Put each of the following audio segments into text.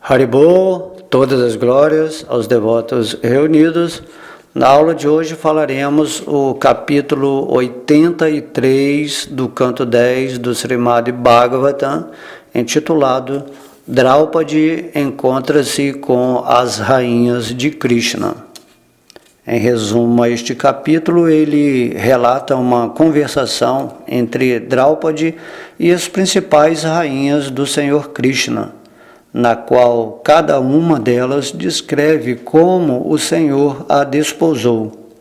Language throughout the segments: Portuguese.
Haribol, todas as glórias aos devotos reunidos. Na aula de hoje falaremos o capítulo 83 do canto 10 do Srimad Bhagavatam, intitulado Draupadi encontra-se com as rainhas de Krishna. Em resumo a este capítulo, ele relata uma conversação entre Draupadi e as principais rainhas do Senhor Krishna, na qual cada uma delas descreve como o Senhor a desposou.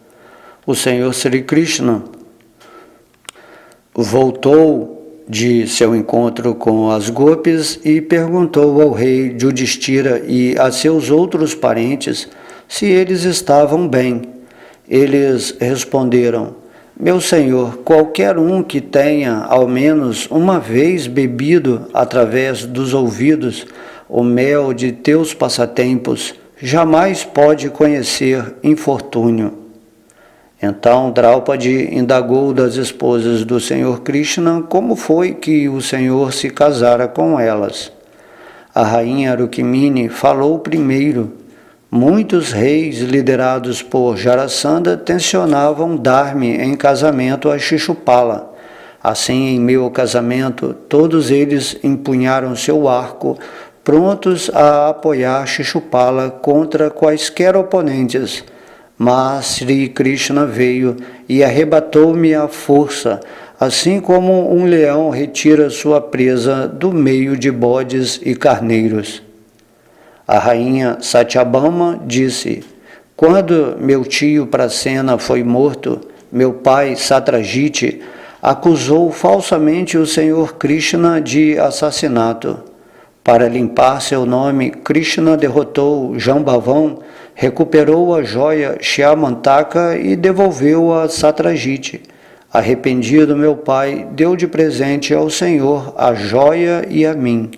O Senhor Sri Krishna voltou de seu encontro com as gopis e perguntou ao rei Yudhishthira e a seus outros parentes se eles estavam bem. Eles responderam: meu senhor, qualquer um que tenha ao menos uma vez bebido através dos ouvidos o mel de teus passatempos, jamais pode conhecer infortúnio. Então Draupadi indagou das esposas do Senhor Krishna como foi que o Senhor se casara com elas. A rainha Rukmini falou primeiro. Muitos reis liderados por Jarasandha tensionavam dar-me em casamento a Shishupala. Assim, em meu casamento, todos eles empunharam seu arco, prontos a apoiar Shishupala contra quaisquer oponentes. Mas Sri Krishna veio e arrebatou-me à força, assim como um leão retira sua presa do meio de bodes e carneiros. A rainha Satyabhama disse: quando meu tio Pracena foi morto, meu pai Satrajit acusou falsamente o Senhor Krishna de assassinato. Para limpar seu nome, Krishna derrotou Jambavão, recuperou a joia Shyamantaka e devolveu-a a Satrajit. Arrependido, meu pai deu de presente ao Senhor a joia e a mim.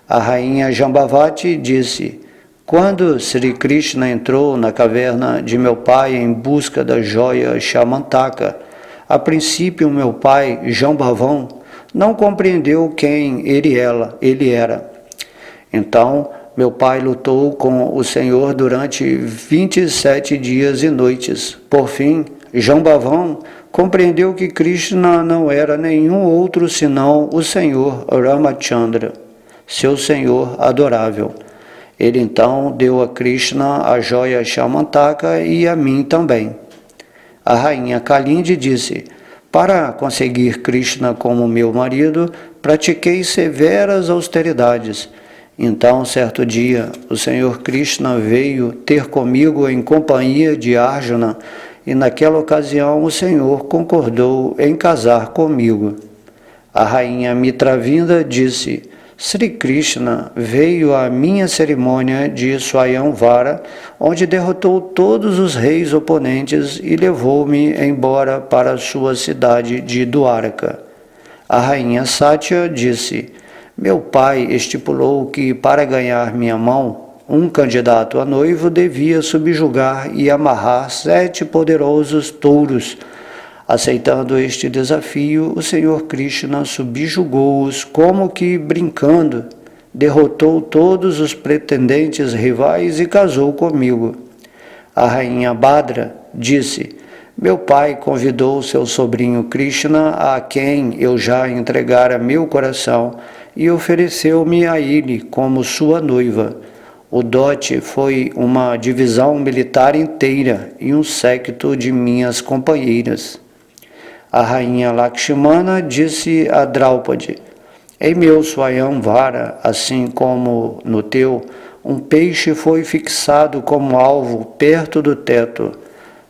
A rainha Jambavati disse: quando Sri Krishna entrou na caverna de meu pai em busca da joia Shyamantaka, a princípio meu pai, Jambavão, não compreendeu quem ele era. Então, meu pai lutou com o Senhor durante 27 dias e noites. Por fim, Jambavão compreendeu que Krishna não era nenhum outro senão o Senhor Ramachandra, seu Senhor adorável. Ele então deu a Krishna a joia Shyamantaka e a mim também. A rainha Kalindi disse: para conseguir Krishna como meu marido, pratiquei severas austeridades. Então, certo dia, o Senhor Krishna veio ter comigo em companhia de Arjuna, e naquela ocasião o Senhor concordou em casar comigo. A rainha Mitravinda disse: Sri Krishna veio à minha cerimônia de Swayamvara, onde derrotou todos os reis oponentes e levou-me embora para sua cidade de Dwaraka. A rainha Satya disse: meu pai estipulou que para ganhar minha mão, um candidato a noivo devia subjugar e amarrar 7 poderosos touros. Aceitando este desafio, o Senhor Krishna subjugou-os como que brincando, derrotou todos os pretendentes rivais e casou comigo. A rainha Bhadra disse: meu pai convidou seu sobrinho Krishna, a quem eu já entregara meu coração, e ofereceu-me a ele como sua noiva. O dote foi uma divisão militar inteira e um séquito de minhas companheiras. A rainha Lakshmana disse a Draupadi: em meu Swayamvara, assim como no teu, um peixe foi fixado como alvo perto do teto.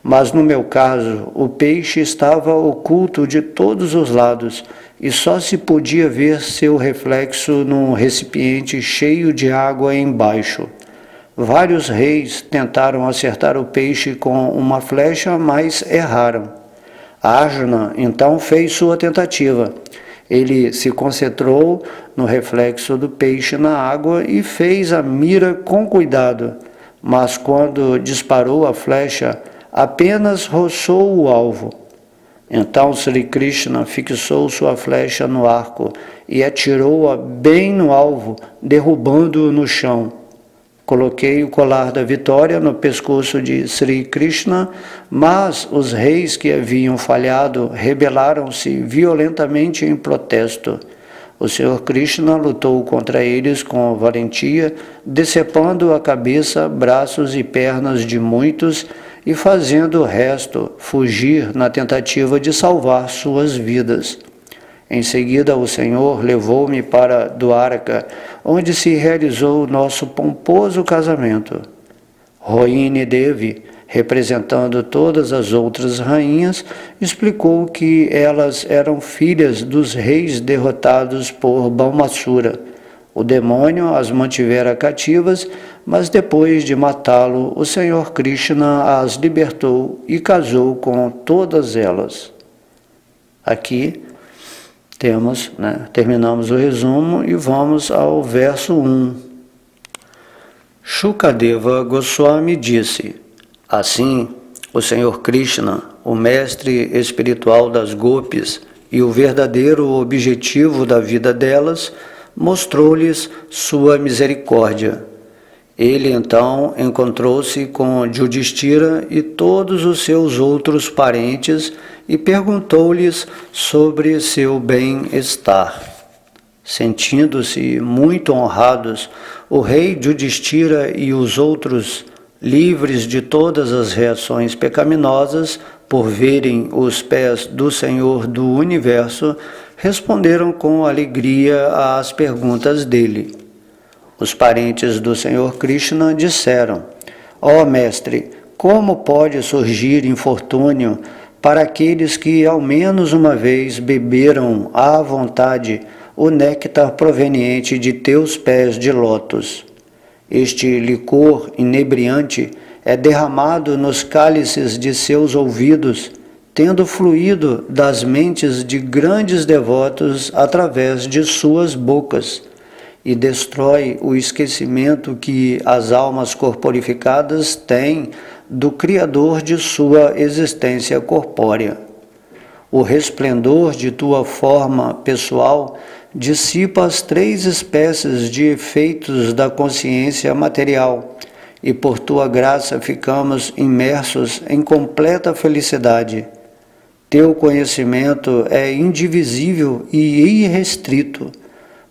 Mas no meu caso, o peixe estava oculto de todos os lados e só se podia ver seu reflexo num recipiente cheio de água embaixo. Vários reis tentaram acertar o peixe com uma flecha, mas erraram. Arjuna então fez sua tentativa. Ele se concentrou no reflexo do peixe na água e fez a mira com cuidado, mas quando disparou a flecha, apenas roçou o alvo. Então Sri Krishna fixou sua flecha no arco e atirou-a bem no alvo, derrubando-o no chão. Coloquei o colar da vitória no pescoço de Sri Krishna, mas os reis que haviam falhado rebelaram-se violentamente em protesto. O Senhor Krishna lutou contra eles com valentia, decepando a cabeça, braços e pernas de muitos e fazendo o resto fugir na tentativa de salvar suas vidas. Em seguida, o Senhor levou-me para Dwarka, onde se realizou nosso pomposo casamento. Rohini Devi, representando todas as outras rainhas, explicou que elas eram filhas dos reis derrotados por Baumasura. O demônio as mantivera cativas, mas depois de matá-lo, o Senhor Krishna as libertou e casou com todas elas. Aqui terminamos o resumo e vamos ao verso 1. Shukadeva Goswami disse: assim, o Senhor Krishna, o mestre espiritual das gopis e o verdadeiro objetivo da vida delas, mostrou-lhes sua misericórdia. Ele então encontrou-se com Yudhishthira e todos os seus outros parentes e perguntou-lhes sobre seu bem-estar. Sentindo-se muito honrados, o rei Yudhishthira e os outros, livres de todas as reações pecaminosas, por verem os pés do Senhor do Universo, responderam com alegria às perguntas dele. Os parentes do Senhor Krishna disseram: ó mestre, como pode surgir infortúnio para aqueles que ao menos uma vez beberam à vontade o néctar proveniente de teus pés de lótus? Este licor inebriante é derramado nos cálices de seus ouvidos, tendo fluído das mentes de grandes devotos através de suas bocas, e destrói o esquecimento que as almas corporificadas têm do Criador de sua existência corpórea. O resplendor de tua forma pessoal dissipa as 3 espécies de efeitos da consciência material, e por tua graça ficamos imersos em completa felicidade. Teu conhecimento é indivisível e irrestrito.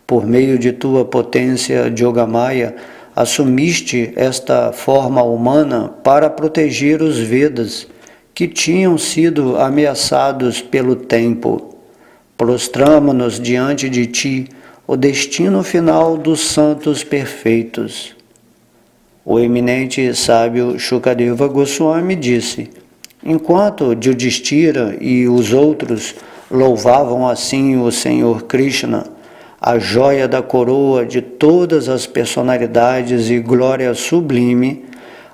Por meio de tua potência Yogamaya, assumiste esta forma humana para proteger os Vedas, que tinham sido ameaçados pelo tempo. Prostramo-nos diante de ti, o destino final dos santos perfeitos. O eminente sábio Shukadeva Goswami disse: enquanto Yudhishthira e os outros louvavam assim o Senhor Krishna, a joia da coroa de todas as personalidades e glória sublime,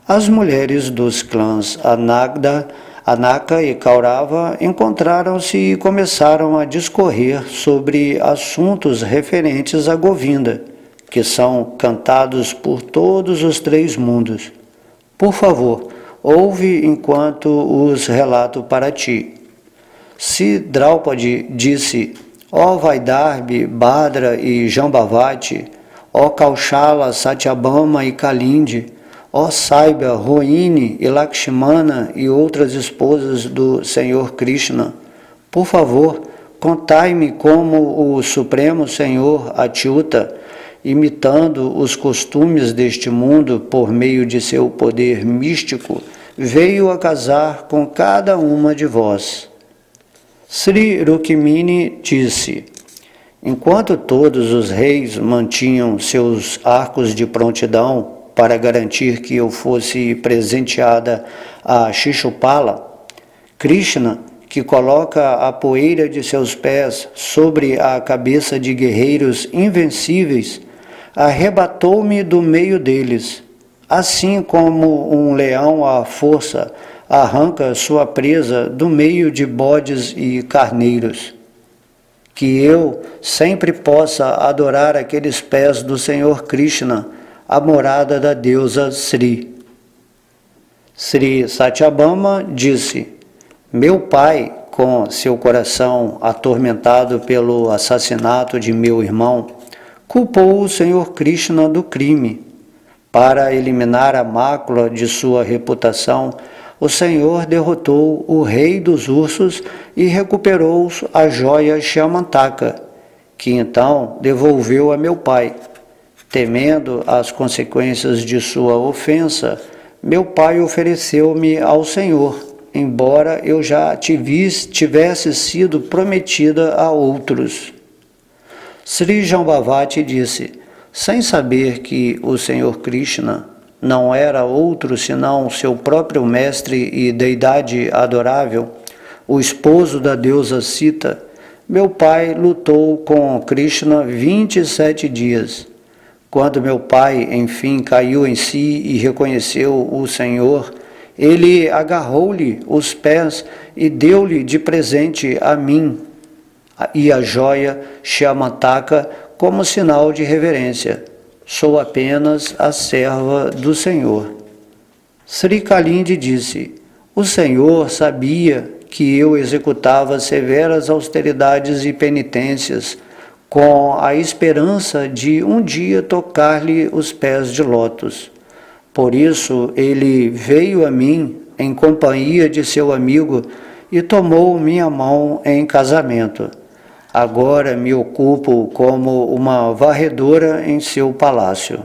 as mulheres dos clãs Anaka e Kaurava encontraram-se e começaram a discorrer sobre assuntos referentes a Govinda, que são cantados por todos os 3 mundos. Por favor, ouve enquanto os relato para ti. Se Draupadi disse: ó Vaidarbhi, Bhadra e Jambavati, ó Kaushala, Satyabhama e Kalindi, ó Saibya, Rohini e Lakshmana e outras esposas do Senhor Krishna, por favor, contai-me como o Supremo Senhor Achyuta, imitando os costumes deste mundo por meio de seu poder místico, veio a casar com cada uma de vós. Sri Rukmini disse: enquanto todos os reis mantinham seus arcos de prontidão para garantir que eu fosse presenteada a Shishupala, Krishna, que coloca a poeira de seus pés sobre a cabeça de guerreiros invencíveis, arrebatou-me do meio deles, assim como um leão à força arranca sua presa do meio de bodes e carneiros. Que eu sempre possa adorar aqueles pés do Senhor Krishna, a morada da deusa Sri. Sri Satyabhama disse: meu pai, com seu coração atormentado pelo assassinato de meu irmão, culpou o Senhor Krishna do crime. Para eliminar a mácula de sua reputação, o Senhor derrotou o rei dos ursos e recuperou a joia Shamantaka, que então devolveu a meu pai. Temendo as consequências de sua ofensa, meu pai ofereceu-me ao Senhor, embora eu já tivesse sido prometida a outros. Sri Jambavati disse, sem saber que o Senhor Krishna não era outro senão seu próprio mestre e deidade adorável, o esposo da deusa Sita, meu pai lutou com Krishna 27 dias. Quando meu pai, enfim, caiu em si e reconheceu o Senhor, ele agarrou-lhe os pés e deu-lhe de presente a mim e a joia Shamantaka como sinal de reverência. Sou apenas a serva do Senhor. Sri Kalindi disse, o Senhor sabia que eu executava severas austeridades e penitências com a esperança de um dia tocar-lhe os pés de lótus. Por isso ele veio a mim em companhia de seu amigo e tomou minha mão em casamento. Agora me ocupo como uma varredora em seu palácio.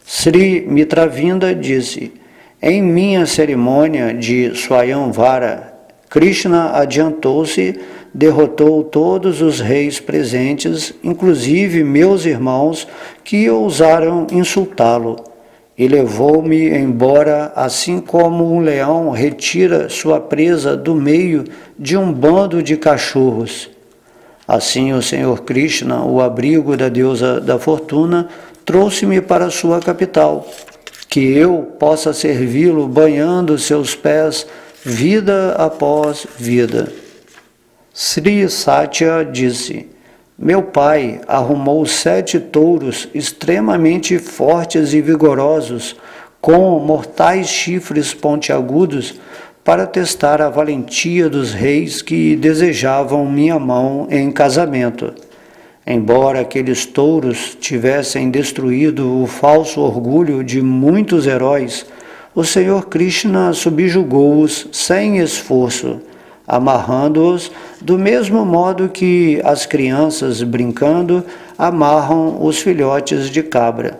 Sri Mitravinda disse, em minha cerimônia de Swayamvara, Krishna adiantou-se, derrotou todos os reis presentes, inclusive meus irmãos, que ousaram insultá-lo, e levou-me embora, assim como um leão retira sua presa do meio de um bando de cachorros. Assim o Senhor Krishna, o abrigo da deusa da fortuna, trouxe-me para sua capital, que eu possa servi-lo banhando seus pés vida após vida. Sri Satya disse, meu pai arrumou 7 touros extremamente fortes e vigorosos, com mortais chifres pontiagudos, para testar a valentia dos reis que desejavam minha mão em casamento. Embora aqueles touros tivessem destruído o falso orgulho de muitos heróis, o Senhor Krishna subjugou-os sem esforço, amarrando-os do mesmo modo que as crianças, brincando, amarram os filhotes de cabra.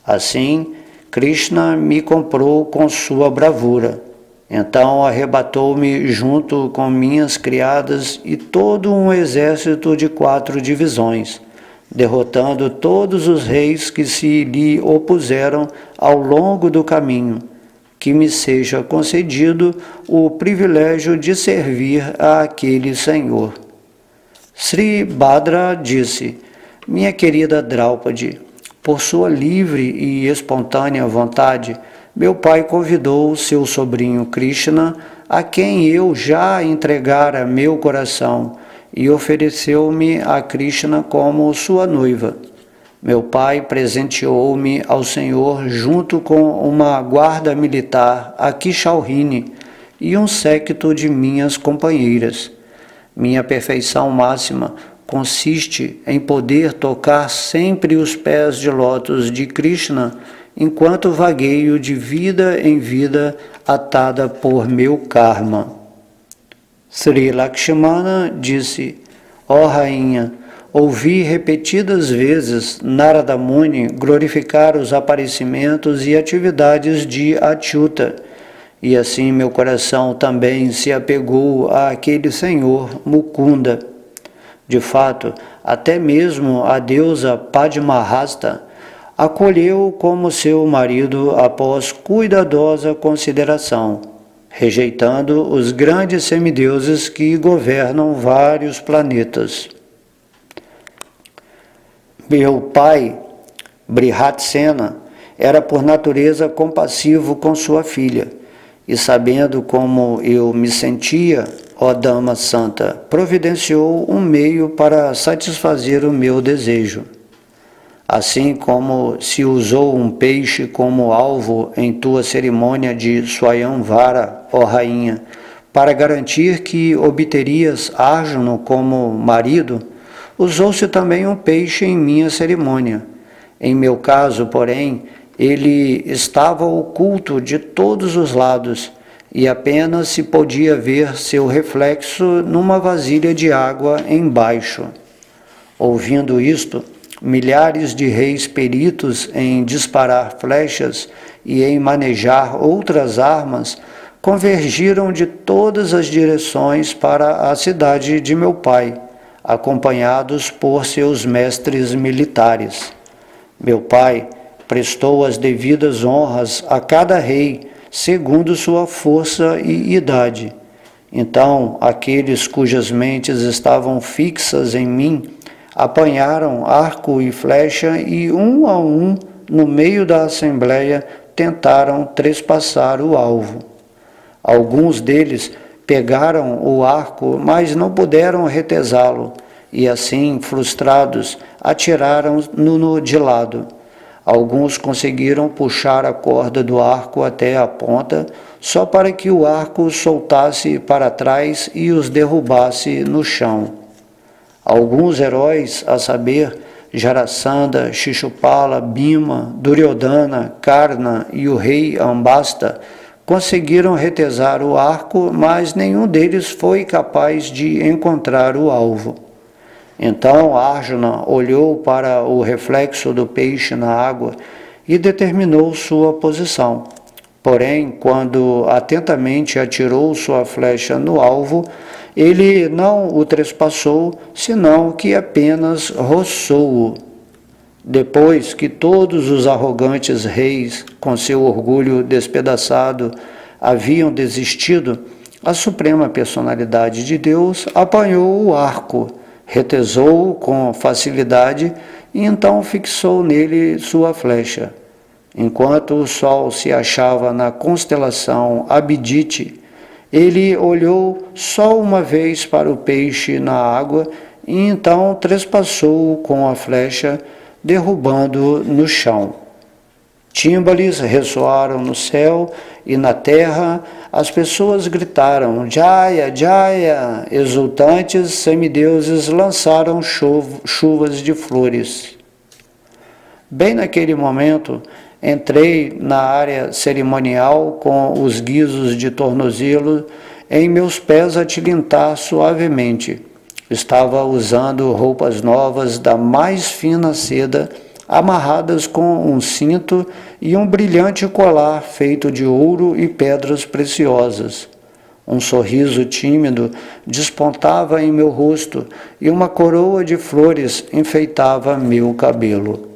Assim, Krishna me comprou com sua bravura. Então arrebatou-me junto com minhas criadas e todo um exército de 4 divisões, derrotando todos os reis que se lhe opuseram ao longo do caminho. Que me seja concedido o privilégio de servir a aquele Senhor. Sri Bhadra disse, minha querida Draupadi, por sua livre e espontânea vontade, meu pai convidou seu sobrinho Krishna, a quem eu já entregara meu coração, e ofereceu-me a Krishna como sua noiva. Meu pai presenteou-me ao Senhor junto com uma guarda militar, a Kishalrini, e um séquito de minhas companheiras. Minha perfeição máxima consiste em poder tocar sempre os pés de lótus de Krishna, enquanto vagueio de vida em vida atada por meu karma. Sri Lakshmana disse, ó rainha, ouvi repetidas vezes Narada Muni glorificar os aparecimentos e atividades de Achyuta, e assim meu coração também se apegou àquele Senhor Mukunda. De fato, até mesmo a deusa Padmahasta acolheu como seu marido após cuidadosa consideração, rejeitando os grandes semideuses que governam vários planetas. Meu pai, Brihatsena, era por natureza compassivo com sua filha, e sabendo como eu me sentia, ó Dama Santa, providenciou um meio para satisfazer o meu desejo. Assim como se usou um peixe como alvo em tua cerimônia de Swayamvara, ó Rainha, Para garantir que obterias Árjuno como marido, usou-se também um peixe em minha cerimônia. Em meu caso, porém, ele estava oculto de todos os lados, e apenas se podia ver seu reflexo numa vasilha de água embaixo. Ouvindo isto, milhares de reis peritos em disparar flechas e em manejar outras armas convergiram de todas as direções para a cidade de meu pai, acompanhados por seus mestres militares. Meu pai prestou as devidas honras a cada rei, segundo sua força e idade. Então, aqueles cujas mentes estavam fixas em mim, apanharam arco e flecha e, um a um, no meio da assembleia, tentaram trespassar o alvo. Alguns deles pegaram o arco, mas não puderam retesá-lo, e assim, frustrados, atiraram-no de lado. Alguns conseguiram puxar a corda do arco até a ponta, só para que o arco soltasse para trás e os derrubasse no chão. Alguns heróis, a saber, Jarasandha, Shishupala, Bhima, Duryodhana, Karna e o rei Ambasta, conseguiram retesar o arco, mas nenhum deles foi capaz de encontrar o alvo. Então Árjuna olhou para o reflexo do peixe na água e determinou sua posição. Porém, quando atentamente atirou sua flecha no alvo, ele não o trespassou, senão que apenas roçou-o. Depois que todos os arrogantes reis, com seu orgulho despedaçado, haviam desistido, a suprema personalidade de Deus apanhou o arco, retesou-o com facilidade e então fixou nele sua flecha. Enquanto o sol se achava na constelação Abhidite, ele olhou só uma vez para o peixe na água e então trespassou-o com a flecha, derrubando-o no chão. Tímbales ressoaram no céu e na terra as pessoas gritaram Jaya, Jaya! Exultantes semideuses lançaram chuvas de flores. Bem naquele momento, entrei na área cerimonial com os guizos de tornozelo em meus pés a tilintar suavemente. Estava usando roupas novas da mais fina seda, amarradas com um cinto e um brilhante colar feito de ouro e pedras preciosas. Um sorriso tímido despontava em meu rosto e uma coroa de flores enfeitava meu cabelo.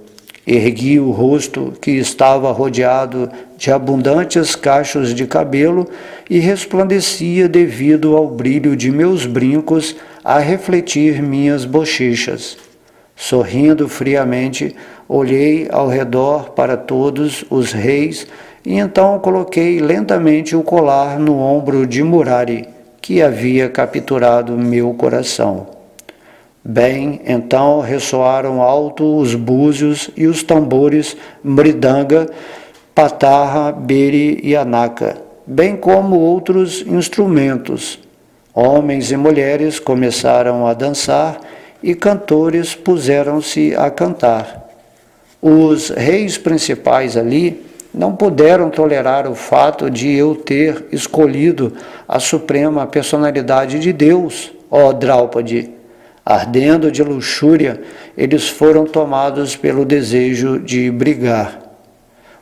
Ergui o rosto, que estava rodeado de abundantes cachos de cabelo e resplandecia devido ao brilho de meus brincos a refletir minhas bochechas. Sorrindo friamente, olhei ao redor para todos os reis e então coloquei lentamente o colar no ombro de Murari, que havia capturado meu coração. Bem, então ressoaram alto os búzios e os tambores mridanga, patarra, beri e anaka, bem como outros instrumentos. Homens e mulheres começaram a dançar e cantores puseram-se a cantar. Os reis principais ali não puderam tolerar o fato de eu ter escolhido a suprema personalidade de Deus, ó Draupadi. Ardendo de luxúria, eles foram tomados pelo desejo de brigar.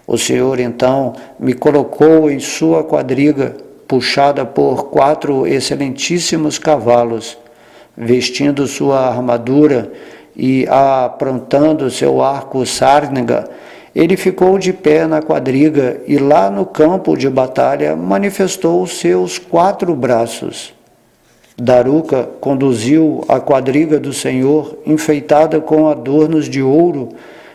O Senhor, então, me colocou em sua quadriga, puxada por 4 excelentíssimos cavalos, vestindo sua armadura e aprontando seu arco sárnega, ele ficou de pé na quadriga e lá no campo de batalha manifestou seus 4 braços. Daruka conduziu a quadriga do Senhor, enfeitada com adornos de ouro,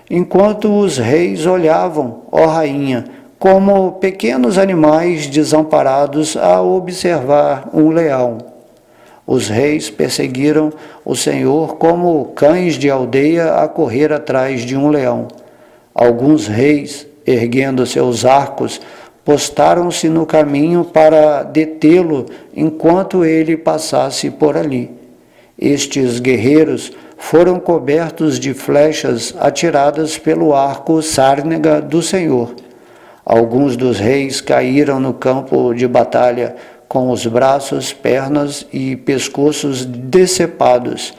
enquanto os reis olhavam, ó rainha, como pequenos animais desamparados a observar um leão. Os reis perseguiram o Senhor como cães de aldeia a correr atrás de um leão. Alguns reis, erguendo seus arcos, postaram-se no caminho para detê-lo enquanto ele passasse por ali. Estes guerreiros foram cobertos de flechas atiradas pelo arco sárnega do Senhor. Alguns dos reis caíram no campo de batalha com os braços, pernas e pescoços decepados,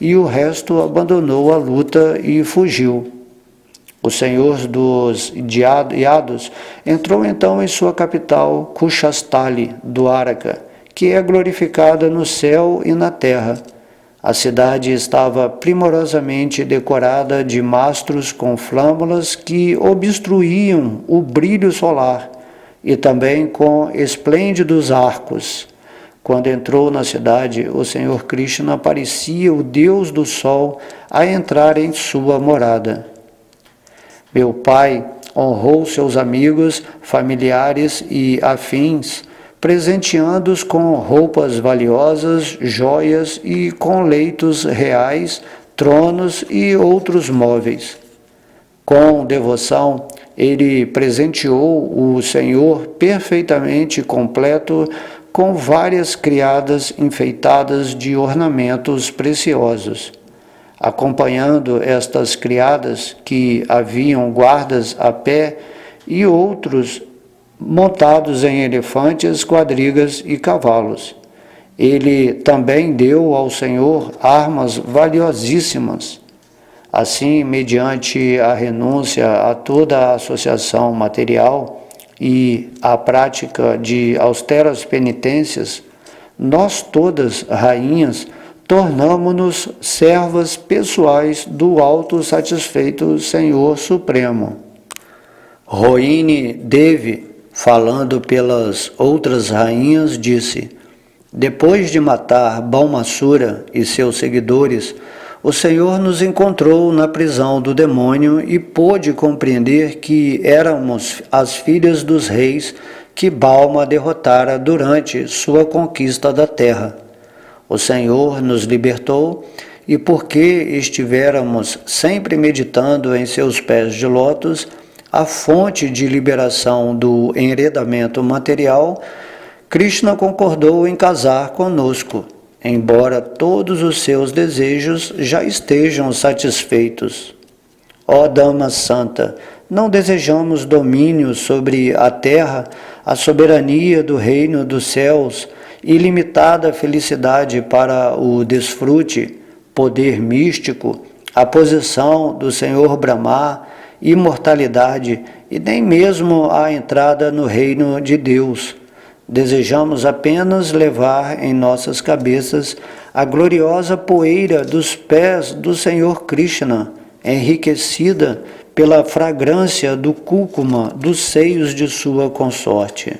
e o resto abandonou a luta e fugiu. O senhor dos Iados entrou então em sua capital, Cuxastali, do Áraca, que é glorificada no céu e na terra. A cidade estava primorosamente decorada de mastros com flâmulas que obstruíam o brilho solar, e também com esplêndidos arcos. Quando entrou na cidade, o Senhor Krishna parecia o Deus do Sol a entrar em sua morada. Meu pai honrou seus amigos, familiares e afins, presenteando-os com roupas valiosas, joias e com leitos reais, tronos e outros móveis. Com devoção, ele presenteou o Senhor perfeitamente completo com várias criadas enfeitadas de ornamentos preciosos. Acompanhando estas criadas, que haviam guardas a pé e outros montados em elefantes, quadrigas e cavalos. Ele também deu ao Senhor armas valiosíssimas. Assim, mediante a renúncia a toda a associação material e a prática de austeras penitências, nós todas, rainhas, tornamo-nos servas pessoais do autossatisfeito Senhor Supremo. Rohini Devi, falando pelas outras rainhas, disse: depois de matar Balmasura e seus seguidores, o Senhor nos encontrou na prisão do demônio e pôde compreender que éramos as filhas dos reis que Balma derrotara durante sua conquista da terra. O Senhor nos libertou e, porque estivéramos sempre meditando em seus pés de lótus, a fonte de liberação do enredamento material, Krishna concordou em casar conosco, embora todos os seus desejos já estejam satisfeitos. Ó Dama Santa, não desejamos domínio sobre a terra, a soberania do reino dos céus, ilimitada felicidade para o desfrute, poder místico, a posição do Senhor Brahma, imortalidade e nem mesmo a entrada no reino de Deus. Desejamos apenas levar em nossas cabeças a gloriosa poeira dos pés do Senhor Krishna, enriquecida pela fragrância do cúrcuma dos seios de sua consorte.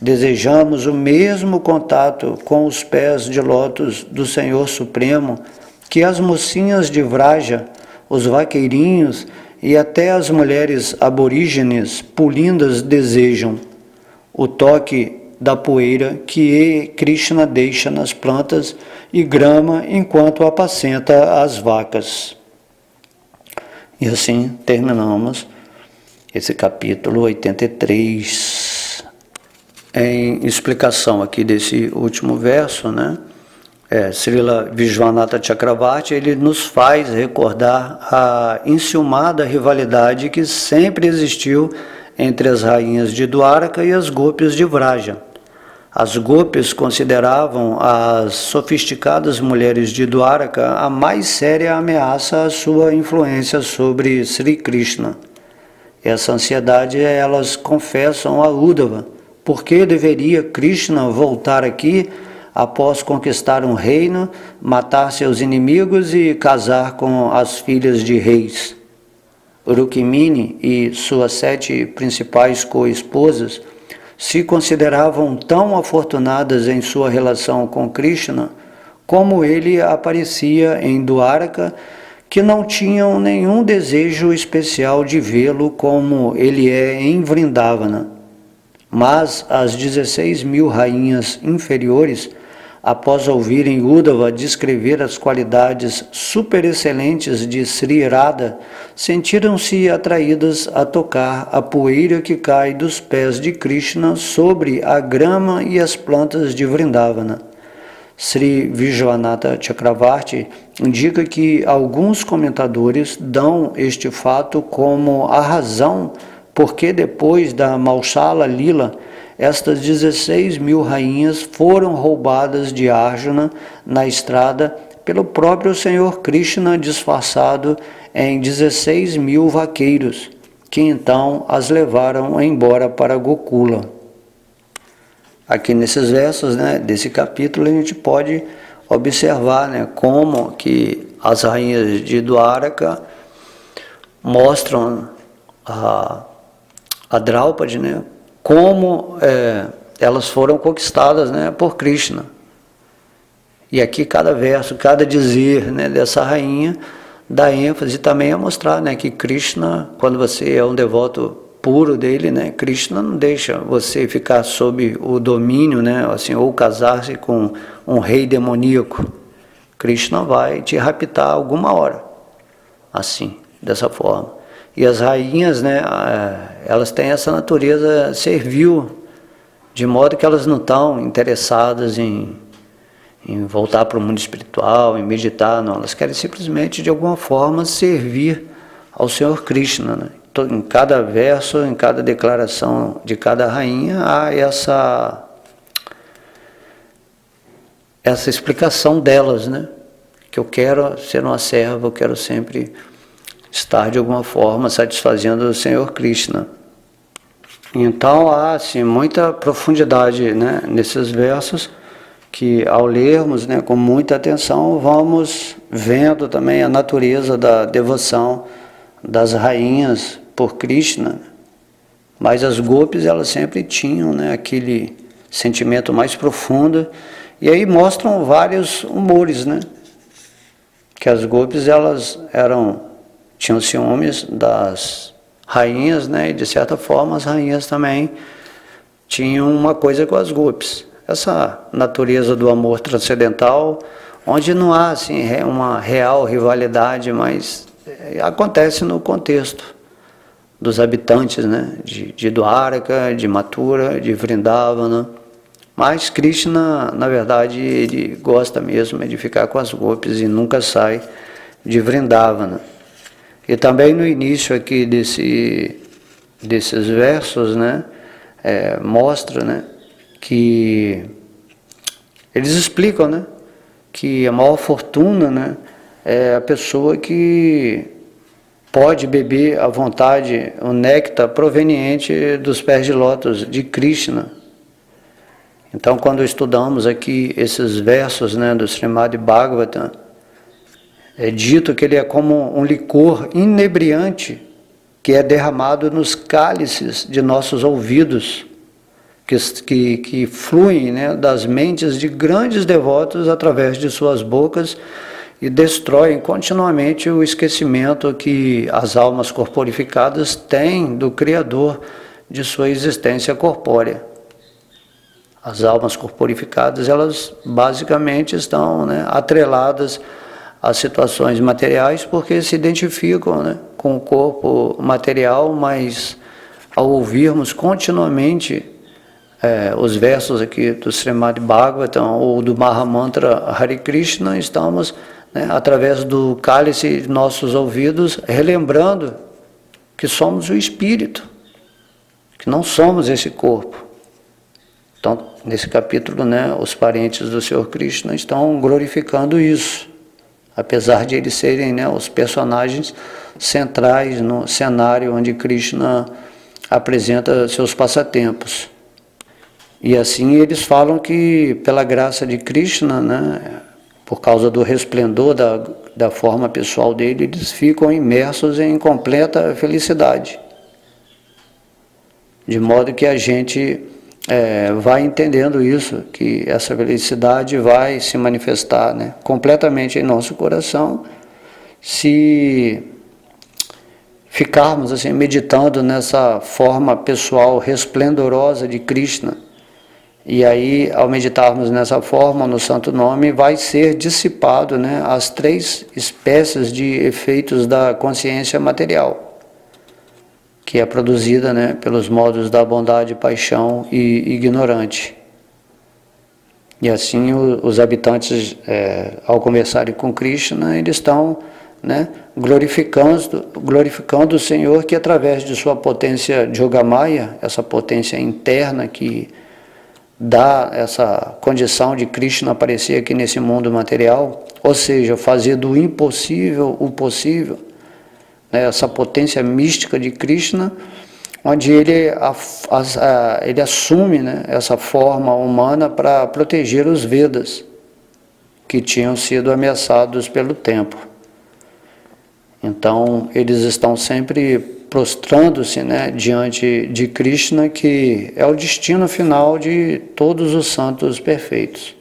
Desejamos o mesmo contato com os pés de lótus do Senhor Supremo que as mocinhas de Vraja, os vaqueirinhos e até as mulheres aborígenes pulindas desejam. O toque da poeira que Krishna deixa nas plantas e grama enquanto apacenta as vacas. E assim terminamos esse capítulo 83. Em explicação aqui desse último verso, Srila Vishwanatha Chakravarti, ele nos faz recordar a enciumada rivalidade que sempre existiu entre as rainhas de Dwaraka e as gopis de Vraja. As gopis consideravam as sofisticadas mulheres de Dwaraka a mais séria ameaça à sua influência sobre Sri Krishna. Essa ansiedade elas confessam a Uddhava. Por que deveria Krishna voltar aqui após conquistar um reino, matar seus inimigos e casar com as filhas de reis? Rukmini e suas 7 principais co-esposas se consideravam tão afortunadas em sua relação com Krishna como ele aparecia em Dwaraka, que não tinham nenhum desejo especial de vê-lo como ele é em Vrindavana. Mas as 16.000 rainhas inferiores após ouvirem Uddhava descrever as qualidades superexcelentes de Sri Radha, sentiram-se atraídas a tocar a poeira que cai dos pés de Krishna sobre a grama e as plantas de Vrindavana. Sri Vishwanatha Chakravarti indica que alguns comentadores dão este fato como a razão porque depois da Maushala Lila, estas 16.000 rainhas foram roubadas de Arjuna na estrada pelo próprio Senhor Krishna disfarçado em 16.000 vaqueiros, que então as levaram embora para Gokula. Aqui nesses versos, desse capítulo, a gente pode observar, como que as rainhas de Dwaraka mostram a Draupadi, como elas foram conquistadas, por Krishna. E aqui cada verso, cada dizer, dessa rainha dá ênfase também a mostrar, que Krishna, quando você é um devoto puro dele, Krishna não deixa você ficar sob o domínio, ou casar-se com um rei demoníaco. Krishna vai te raptar alguma hora, assim, dessa forma. E as rainhas, elas têm essa natureza servil, de modo que elas não estão interessadas em voltar para o mundo espiritual, em meditar, não. Elas querem simplesmente, de alguma forma, servir ao Senhor Krishna, Em cada verso, em cada declaração de cada rainha, há essa explicação delas, que eu quero ser uma serva, eu quero sempre estar de alguma forma satisfazendo o Senhor Krishna. Então há assim, muita profundidade nesses versos, que ao lermos com muita atenção vamos vendo também a natureza da devoção das rainhas por Krishna. Mas as gopis elas sempre tinham aquele sentimento mais profundo, e aí mostram vários humores, que as gopis elas tinham ciúmes das rainhas, e de certa forma as rainhas também tinham uma coisa com as gopis. Essa natureza do amor transcendental, onde não há assim uma real rivalidade, mas acontece no contexto dos habitantes, de Dwaraka, de Mathura, de Vrindavana. Mas Krishna, na verdade, ele gosta mesmo de ficar com as gopis e nunca sai de Vrindavana. E também no início aqui desses versos, mostra, que eles explicam, que a maior fortuna, é a pessoa que pode beber à vontade o néctar proveniente dos pés de lótus de Krishna. Então, quando estudamos aqui esses versos do Srimad Bhagavatam, é dito que ele é como um licor inebriante que é derramado nos cálices de nossos ouvidos, que fluem das mentes de grandes devotos através de suas bocas e destroem continuamente o esquecimento que as almas corporificadas têm do Criador de sua existência corpórea. As almas corporificadas, elas basicamente estão atreladas às situações materiais porque se identificam com o corpo material, mas ao ouvirmos continuamente os versos aqui do Srimad Bhagavatam ou do Mahamantra Hare Krishna, estamos, através do cálice de nossos ouvidos, relembrando que somos o espírito, que não somos esse corpo. Então, nesse capítulo, os parentes do Senhor Krishna estão glorificando isso, apesar de eles serem os personagens centrais no cenário onde Krishna apresenta seus passatempos. E assim eles falam que, pela graça de Krishna, por causa do resplendor da forma pessoal dele, eles ficam imersos em completa felicidade. De modo que a gente vai entendendo isso, que essa felicidade vai se manifestar completamente em nosso coração, se ficarmos assim meditando nessa forma pessoal resplendorosa de Krishna. E aí, ao meditarmos nessa forma, no Santo Nome, vai ser dissipado, né, as 3 espécies de efeitos da consciência material, que é produzida, né, pelos modos da bondade, paixão e ignorante. E assim os habitantes, ao conversarem com Krishna, eles estão, né, glorificando o Senhor, que através de sua potência Yogamaya, essa potência interna que dá essa condição de Krishna aparecer aqui nesse mundo material, ou seja, fazer do impossível o possível, né, essa potência mística de Krishna, onde ele assume, né, essa forma humana para proteger os Vedas, que tinham sido ameaçados pelo tempo. Então, eles estão sempre prostrando-se, né, diante de Krishna, que é o destino final de todos os santos perfeitos.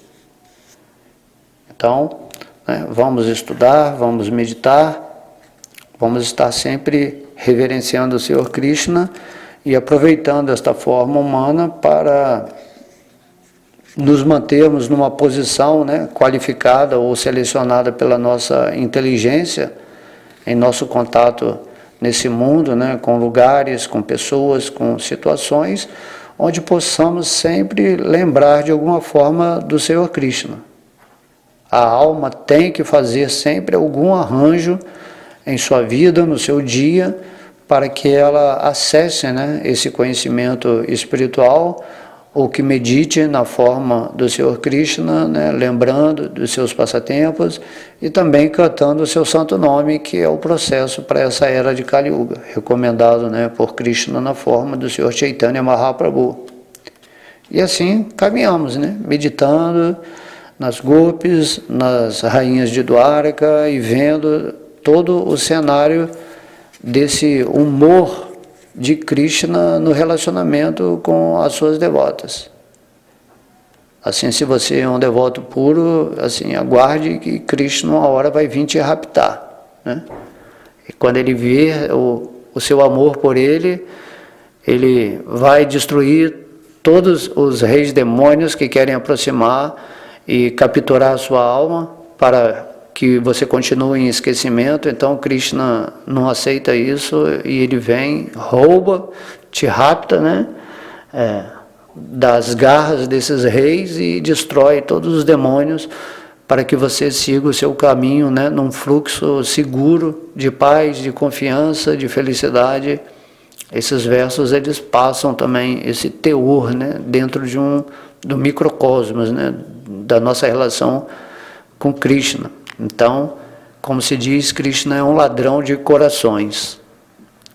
Então, né, vamos estudar, vamos meditar, vamos estar sempre reverenciando o Senhor Krishna e aproveitando esta forma humana para nos mantermos numa posição, né, qualificada ou selecionada pela nossa inteligência em nosso contato nesse mundo, né, com lugares, com pessoas, com situações, onde possamos sempre lembrar de alguma forma do Senhor Krishna. A alma tem que fazer sempre algum arranjo em sua vida, no seu dia, para que ela acesse, né, esse conhecimento espiritual, ou que medite na forma do Senhor Krishna, né, lembrando dos seus passatempos e também cantando o seu santo nome, que é o processo para essa era de Kali Yuga, recomendado, né, por Krishna na forma do Senhor Chaitanya Mahaprabhu. E assim caminhamos, né, meditando nas gopis, nas rainhas de Dwaraka e vendo todo o cenário desse humor de Krishna no relacionamento com as suas devotas. Assim, se você é um devoto puro, assim, aguarde que Krishna uma hora vai vir te raptar, né? E quando ele vir o seu amor por ele vai destruir todos os reis demônios que querem aproximar e capturar a sua alma para que você continue em esquecimento. Então Krishna não aceita isso e ele vem, rouba, te rapta, né, das garras desses reis e destrói todos os demônios para que você siga o seu caminho, né, num fluxo seguro de paz, de confiança, de felicidade. Esses versos eles passam também esse teor, né, dentro do microcosmos, né, da nossa relação com Krishna. Então, como se diz, Krishna é um ladrão de corações.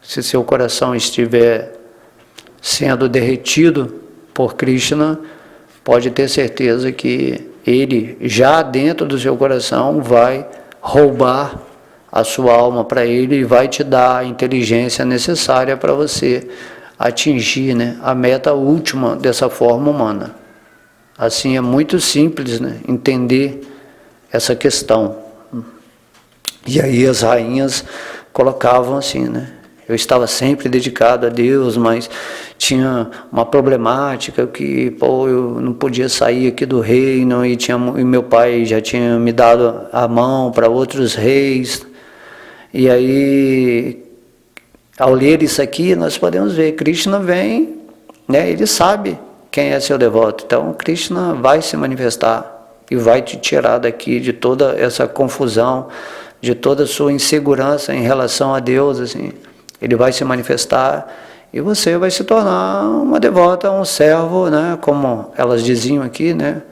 Se seu coração estiver sendo derretido por Krishna, pode ter certeza que ele, já dentro do seu coração, vai roubar a sua alma para ele e vai te dar a inteligência necessária para você atingir, né, a meta última dessa forma humana. Assim, é muito simples, né, entender essa questão. E aí as rainhas colocavam assim, né? Eu estava sempre dedicado a Deus, mas tinha uma problemática que, eu não podia sair aqui do reino e meu pai já tinha me dado a mão para outros reis. E aí, ao ler isso aqui, nós podemos ver, Krishna vem, né? Ele sabe quem é seu devoto. Então, Krishna vai se manifestar e vai te tirar daqui de toda essa confusão, de toda a sua insegurança em relação a Deus, assim. Ele vai se manifestar e você vai se tornar uma devota, um servo, né? Como elas diziam aqui, né?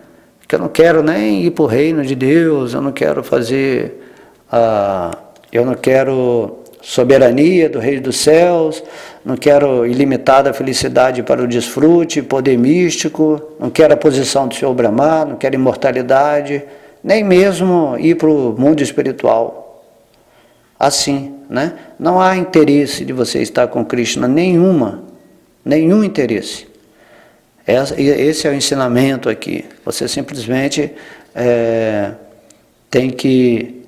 Que eu não quero nem ir para o reino de Deus, eu não quero fazer, eu não quero soberania do Rei dos Céus, não quero ilimitada felicidade para o desfrute, poder místico, não quero a posição do Senhor Brahma, não quero imortalidade, nem mesmo ir para o mundo espiritual. Assim, né? Não há interesse de você estar com Krishna, nenhum interesse. Esse é o ensinamento aqui. Você simplesmente tem que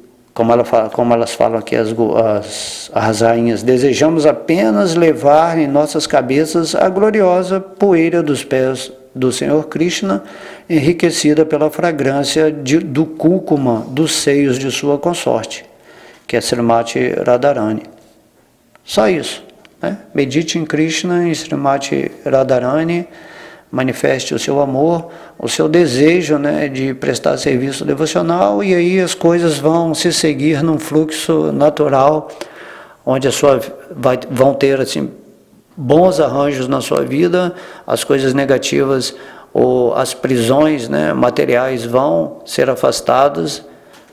como elas falam aqui, as rainhas, desejamos apenas levar em nossas cabeças a gloriosa poeira dos pés do Senhor Krishna, enriquecida pela fragrância do cúrcuma dos seios de sua consorte, que é Srimati Radharani. Só isso, né? Medite em Krishna, em Srimati Radharani, manifeste o seu amor, o seu desejo, né, de prestar serviço devocional, e aí as coisas vão se seguir num fluxo natural, onde vão ter assim, bons arranjos na sua vida, as coisas negativas ou as prisões, né, materiais vão ser afastadas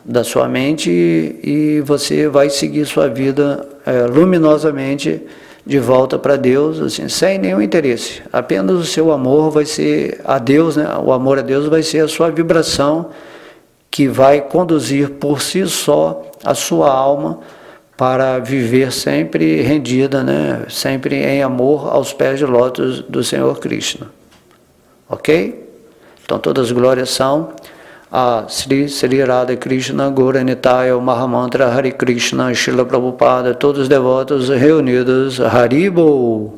da sua mente e você vai seguir sua vida luminosamente de volta para Deus, assim, sem nenhum interesse. Apenas o seu amor vai ser a Deus, né? O amor a Deus vai ser a sua vibração que vai conduzir por si só a sua alma para viver sempre rendida, né? Sempre em amor aos pés de lótus do Senhor Krishna. Ok? Então todas as glórias são a Sri Radha Krishna, Gaura Nitaya, o Mahamantra Hare Krishna, Srila Prabhupada, todos os devotos reunidos, Haribol.